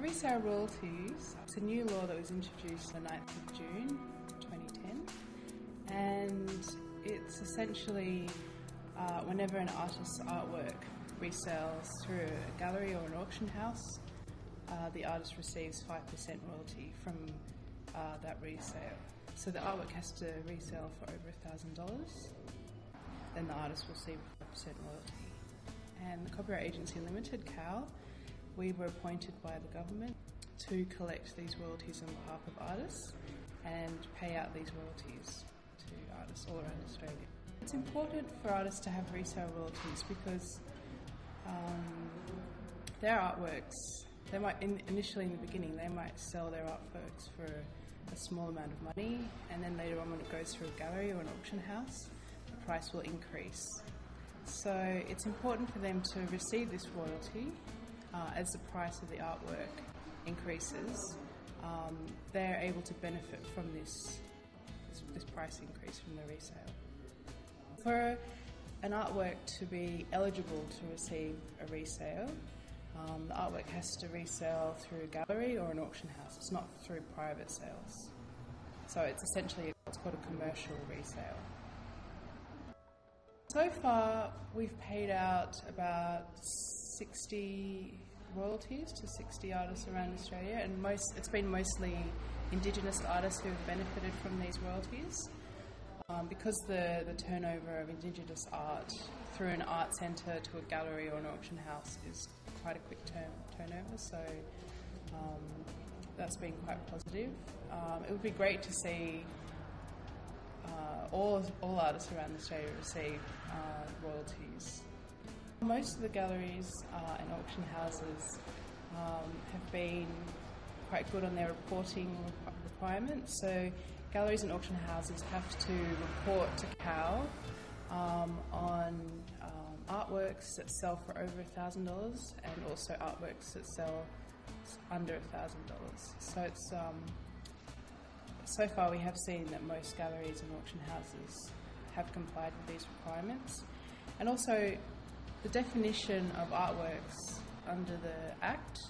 Resale royalties, it's a new law that was introduced on the 9th of June 2010, and it's essentially whenever an artist's artwork resells through a gallery or an auction house, the artist receives 5% royalty from that resale. So the artwork has to resell for over $1,000, then the artist will receive 5% royalty. And the Copyright Agency Limited, CAL, we were appointed by the government to collect these royalties on behalf of artists and pay out these royalties to artists all around Australia. It's important for artists to have resale royalties because their artworks, they might initially in the beginning they might sell their artworks for a small amount of money, and then later on when it goes through a gallery or an auction house, the price will increase. So it's important for them to receive this royalty as the price of the artwork increases. They're able to benefit from this price increase from the resale. For an artwork to be eligible to receive a resale, the artwork has to resell through a gallery or an auction house. It's not through private sales. So it's essentially what's called a commercial resale. So far, we've paid out about 60 royalties to 60 artists around Australia, and it's been mostly Indigenous artists who have benefited from these royalties. Because the turnover of Indigenous art through an art centre to a gallery or an auction house is quite a quick turnover, so that's been quite positive. It would be great to see all artists around Australia receive royalties. Most of the galleries and auction houses have been quite good on their reporting requirements. So galleries and auction houses have to report to CAL on artworks that sell for over $1,000 and also artworks that sell under $1,000. So it's so far we have seen that most galleries and auction houses have complied with these requirements. And also the definition of artworks under the Act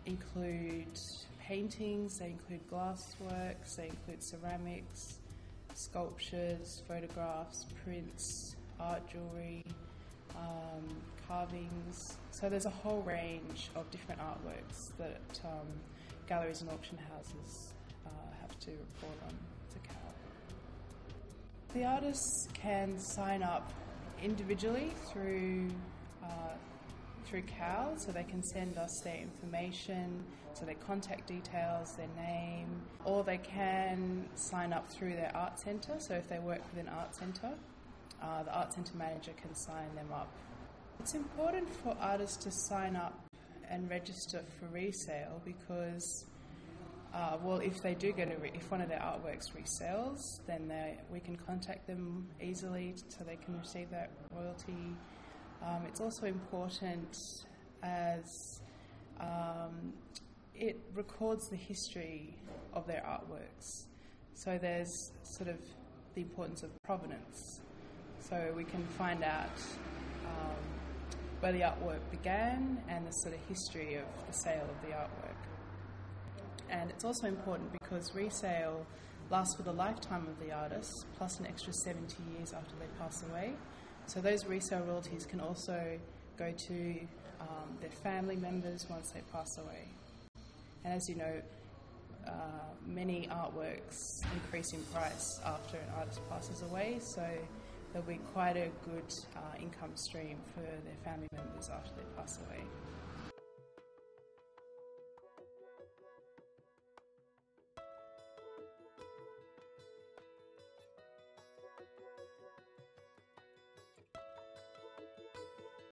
include paintings, they include glassworks, they include ceramics, sculptures, photographs, prints, art jewellery, carvings. So there's a whole range of different artworks that galleries and auction houses have to report on to CAL. The artists can sign up individually through CAL, so they can send us their information, so their contact details, their name, or they can sign up through their art centre. So if they work with an art centre, the art centre manager can sign them up. It's important for artists to sign up and register for resale because if they do if one of their artworks resells, then we can contact them easily so they can receive that royalty. It's also important as it records the history of their artworks. So there's sort of the importance of provenance. So we can find out where the artwork began and the sort of history of the sale of the artwork. And it's also important because resale lasts for the lifetime of the artist, plus an extra 70 years after they pass away. So those resale royalties can also go to their family members once they pass away. And as you know, many artworks increase in price after an artist passes away, so there'll be quite a good income stream for their family members after they pass away.